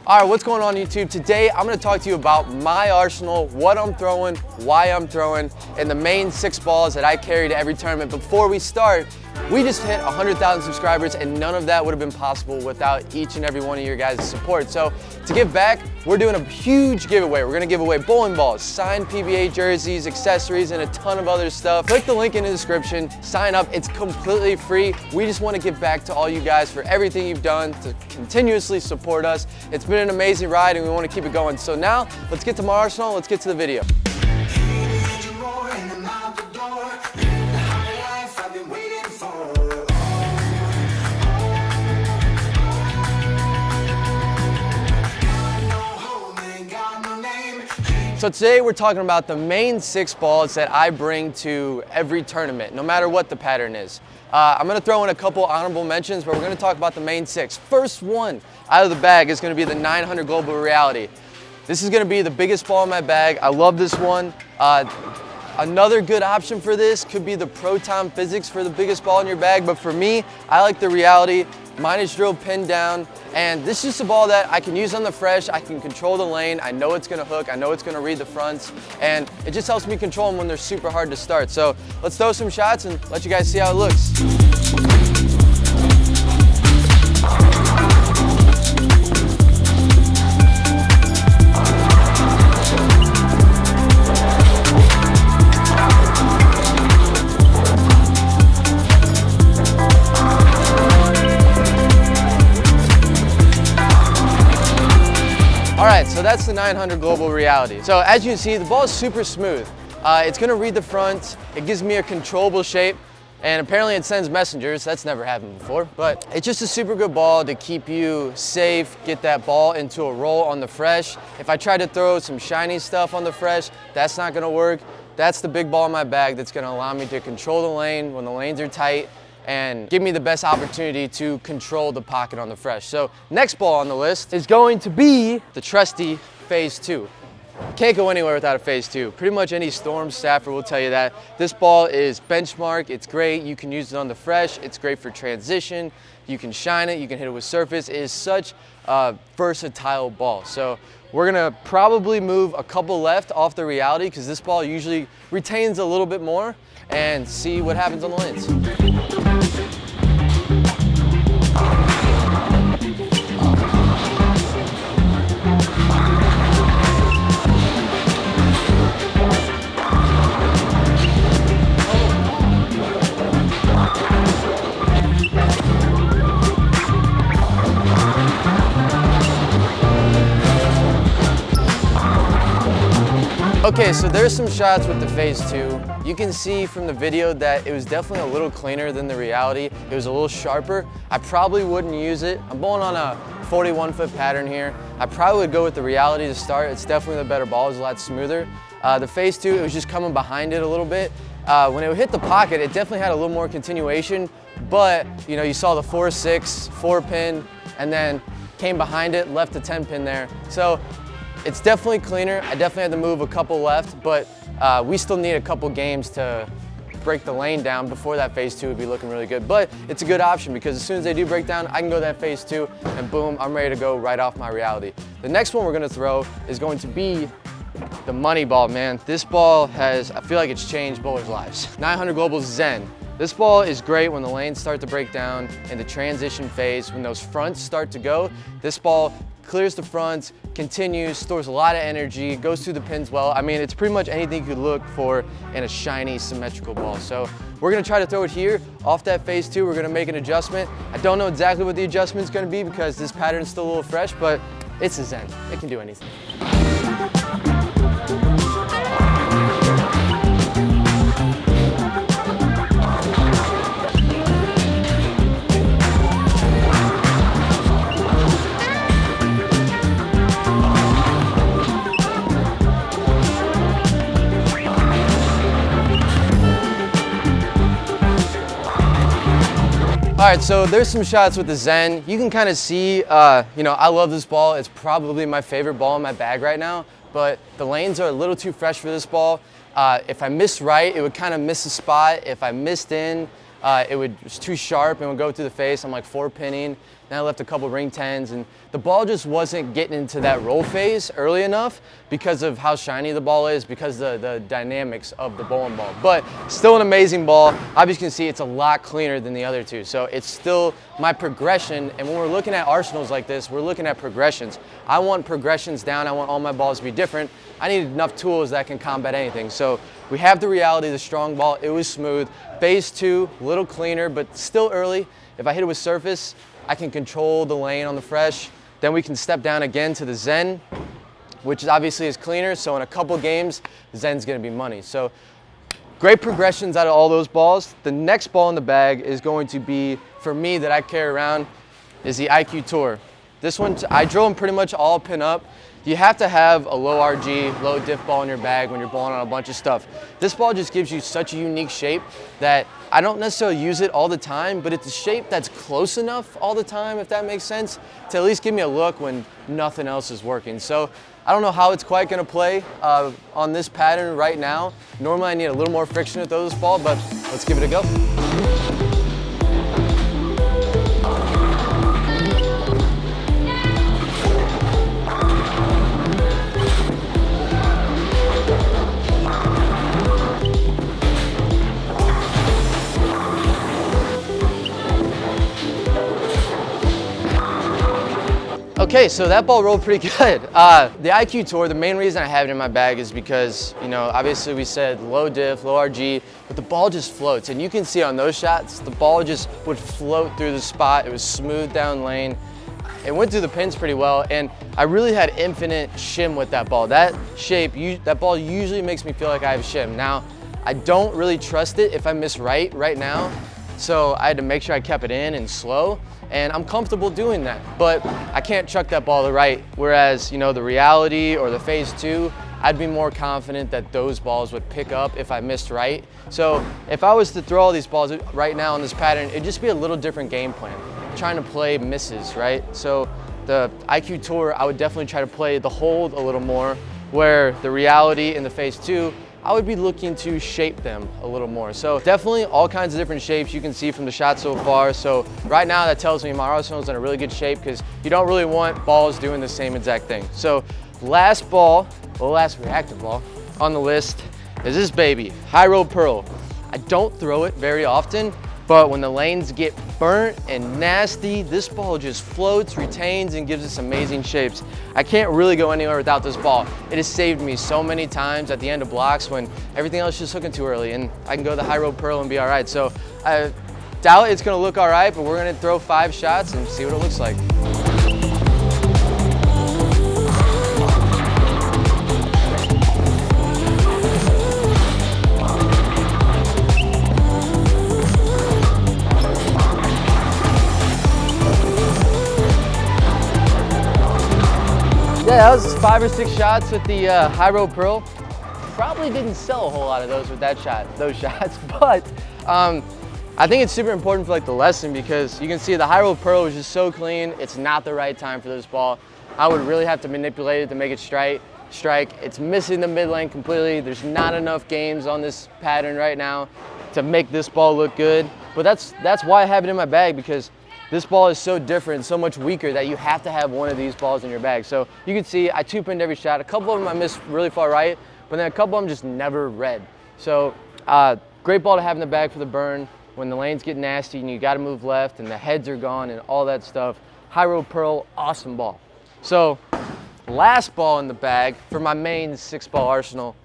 All right, what's going on YouTube? Today, I'm gonna talk to you about my arsenal, what I'm throwing, why I'm throwing, and the main 6 balls that I carry to every tournament. Before we start, we just hit 100,000 subscribers, and none of that would have been possible without each and every one of your guys' support. So to give back, we're doing a huge giveaway. We're gonna give away bowling balls, signed PBA jerseys, accessories, and a ton of other stuff. Click the link in the description, sign up, it's completely free. We just wanna give back to all you guys for everything you've done to continuously support us. It's been an amazing ride and we wanna keep it going. So now, let's get to my arsenal, let's get to the video. So today we're talking about the main 6 balls that I bring to every tournament, no matter what the pattern is. I'm gonna throw in a couple honorable mentions, but we're gonna talk about the main 6. First one out of the bag is gonna be the 900 Global Reality. This is gonna be the biggest ball in my bag. I love this one. Another good option for this could be the Proton Physics for the biggest ball in your bag, but for me, I like the Reality. Mine is drilled pinned down, and this is just a ball that I can use on the fresh. I can control the lane. I know it's gonna hook. I know it's gonna read the fronts, and it just helps me control them when they're super hard to start. So let's throw some shots and let you guys see how it looks. All right, so that's the 900 Global Reality. So as you can see, the ball is super smooth. It's gonna read the front. It gives me a controllable shape, and apparently it sends messengers. That's never happened before, but it's just a super good ball to keep you safe, get that ball into a roll on the fresh. If I try to throw some shiny stuff on the fresh, that's not gonna work. That's the big ball in my bag that's gonna allow me to control the lane when the lanes are tight and give me the best opportunity to control the pocket on the fresh. So next ball on the list is going to be the trusty Phase 2. Can't go anywhere without a Phase 2. Pretty much any Storm staffer will tell you that. This ball is benchmark, it's great, you can use it on the fresh, it's great for transition, you can shine it, you can hit it with surface. It is such a versatile ball. So we're gonna probably move a couple left off the Reality because this ball usually retains a little bit more, and see what happens on the lanes. Okay, so there's some shots with the Phase 2. You can see from the video that it was definitely a little cleaner than the Reality. It was a little sharper. I probably wouldn't use it. I'm bowling on a 41-foot pattern here. I probably would go with the Reality to start. It's definitely the better ball. It's a lot smoother. The Phase 2, it was just coming behind it a little bit. When it would hit the pocket, it definitely had a little more continuation, but you know, you saw the 4-6, 4-pin, and then came behind it, left the 10-pin there. So it's definitely cleaner. I definitely had to move a couple left, but we still need a couple games to break the lane down before that Phase 2 would be looking really good. But it's a good option because as soon as they do break down, I can go that Phase 2 and boom, I'm ready to go right off my Reality. The next one we're gonna throw is going to be the money ball, man. This ball has, I feel like it's changed bowlers' lives. 900 Global Zen. This ball is great when the lanes start to break down in the transition phase, when those fronts start to go. This ball clears the fronts, continues, stores a lot of energy, goes through the pins well. I mean, it's pretty much anything you could look for in a shiny, symmetrical ball. So we're gonna try to throw it here off that Phase 2. We're gonna make an adjustment. I don't know exactly what the adjustment's gonna be because this pattern is still a little fresh, but it's a Zen. It can do anything. All right, so there's some shots with the Zen. You can kind of see, you know, I love this ball. It's probably my favorite ball in my bag right now, but the lanes are a little too fresh for this ball. If I missed right, it would kind of miss the spot. If I missed in, it was too sharp and would go through the face. I'm like 4-pinning. then I left a couple ring 10s, and the ball just wasn't getting into that roll phase early enough because of how shiny the ball is, because the dynamics of the bowling ball. But still an amazing ball. Obviously you can see it's a lot cleaner than the other two. So it's still my progression, and when we're looking at arsenals like this, we're looking at progressions. I want progressions down, I want all my balls to be different. I need enough tools that can combat anything. So we have the reality, the strong ball, it was smooth. Phase 2, a little cleaner, but still early. If I hit it with surface, I can control the lane on the fresh. Then we can step down again to the Zen, which obviously is cleaner. So in a couple games, Zen's gonna be money. So great progressions out of all those balls. The next ball in the bag is going to be, for me, that I carry around, is the IQ Tour. This one, I drill them pretty much all pin up. You have to have a low RG, low diff ball in your bag when you're bowling on a bunch of stuff. This ball just gives you such a unique shape that I don't necessarily use it all the time, but it's a shape that's close enough all the time, if that makes sense, to at least give me a look when nothing else is working. So I don't know how it's quite gonna play on this pattern right now. Normally I need a little more friction to throw this ball, but let's give it a go. Okay, so that ball rolled pretty good. The IQ Tour, the main reason I have it in my bag is because, you know, obviously we said low diff, low RG, but the ball just floats. And you can see on those shots, the ball just would float through the spot. It was smooth down lane. It went through the pins pretty well, and I really had infinite shim with that ball. That shape, that ball usually makes me feel like I have shim. Now, I don't really trust it if I miss right now, so I had to make sure I kept it in and slow, and I'm comfortable doing that. But I can't chuck that ball to right, whereas, you know, the reality or the phase 2, I'd be more confident that those balls would pick up if I missed right. So if I was to throw all these balls right now in this pattern, it'd just be a little different game plan, trying to play misses, right? So the IQ Tour, I would definitely try to play the hold a little more, where the reality in the phase 2, I would be looking to shape them a little more. So definitely all kinds of different shapes you can see from the shot so far. So right now that tells me my arsenal is in a really good shape, because you don't really want balls doing the same exact thing. So last ball, well, last reactive ball on the list is this baby, High Road Pearl. I don't throw it very often, but when the lanes get burnt and nasty, this ball just floats, retains, and gives us amazing shapes. I can't really go anywhere without this ball. It has saved me so many times at the end of blocks when everything else is just hooking too early, and I can go the High Road Pearl and be all right. So I doubt it's gonna look all right, but we're gonna throw 5 shots and see what it looks like. Yeah, that was 5 or 6 shots with the High Road Pearl. Probably didn't sell a whole lot of those with those shots, but I think it's super important for like the lesson, because you can see the High Road Pearl is just so clean. It's not the right time for this ball. I would really have to manipulate it to make it strike. It's missing the mid lane completely. There's not enough games on this pattern right now to make this ball look good. But that's why I have it in my bag, because this ball is so different, so much weaker, that you have to have one of these balls in your bag. So you can see I 2-pinned every shot. A couple of them I missed really far right, but then a couple of them just never read. So great ball to have in the bag for the burn when the lanes get nasty and you got to move left and the heads are gone and all that stuff. High Road Pearl, awesome ball. So last ball in the bag for my main 6-ball arsenal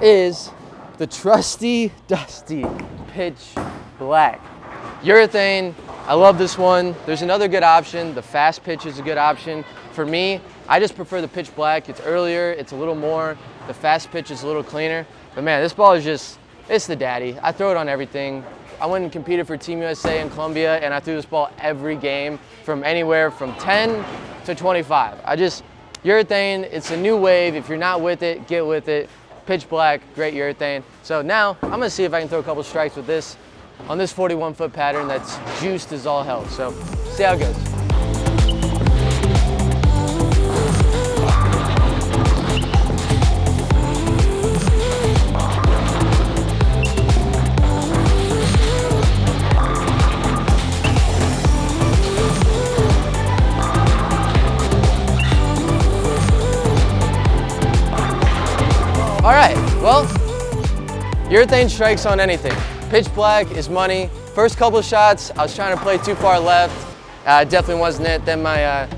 is the trusty, dusty Pitch Black. Uthrathane, I love this one. There's another good option. The fast pitch is a good option. For me, I just prefer the Pitch Black. It's earlier, it's a little more. The fast pitch is a little cleaner. But man, this ball is just, it's the daddy. I throw it on everything. I went and competed for Team USA in Colombia, and I threw this ball every game from anywhere from 10 to 25. Uthrathane, it's a new wave. If you're not with it, get with it. Pitch Black, great Uthrathane. So now I'm gonna see if I can throw a couple strikes with this on this 41-foot pattern that's juiced as all hell. So see how it goes. All right, well, urethane strikes on anything. Pitch black is money. First couple of shots, I was trying to play too far left. Definitely wasn't it. Then my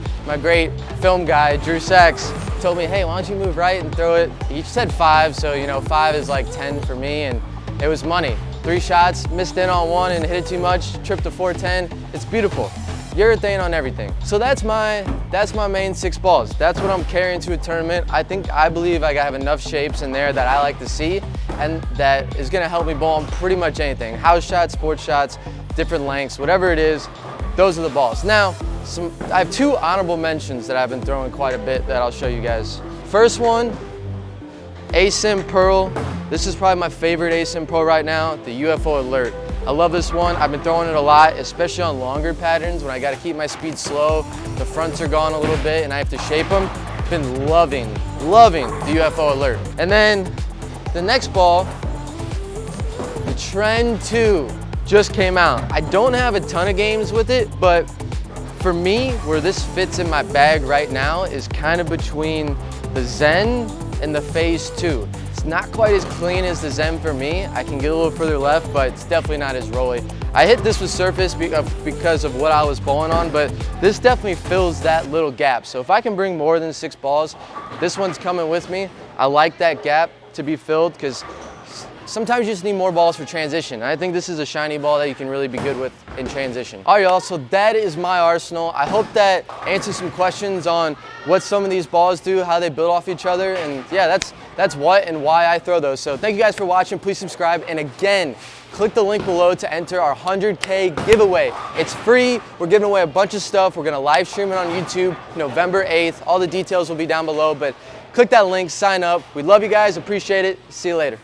great film guy, Drew Sachs, told me, hey, why don't you move right and throw it? He said 5, so you know, 5 is like 10 for me, and it was money. 3 shots, missed in on 1 and hit it too much, tripped to 410. It's beautiful. Urethane on everything. So that's my main 6 balls. That's what I'm carrying to a tournament. I believe I have enough shapes in there that I like to see, and that is gonna help me ball on pretty much anything. House shots, sports shots, different lengths, whatever it is, those are the balls. Now, I have 2 honorable mentions that I've been throwing quite a bit that I'll show you guys. First one, ASIM Pearl. This is probably my favorite ASIM Pro right now, the UFO Alert. I love this one. I've been throwing it a lot, especially on longer patterns when I gotta keep my speed slow, the fronts are gone a little bit and I have to shape them. Been loving the UFO Alert. And then the next ball, the Trend 2 just came out. I don't have a ton of games with it, but for me, where this fits in my bag right now is kind of between the Zen and the Phase 2. It's not quite as clean as the Zen for me. I can get a little further left, but it's definitely not as rolly. I hit this with surface because of what I was bowling on, but this definitely fills that little gap. So if I can bring more than 6 balls, this one's coming with me. I like that gap to be filled because sometimes you just need more balls for transition. I think this is a shiny ball that you can really be good with in transition. All right, y'all, so that is my arsenal. I hope that answers some questions on what some of these balls do, how they build off each other, and yeah, that's what and why I throw those. So thank you guys for watching. Please subscribe, and again, click the link below to enter our 100K giveaway. It's free. We're giving away a bunch of stuff. We're gonna live stream it on YouTube November 8th. All the details will be down below, but click that link, sign up. We love you guys, appreciate it. See you later.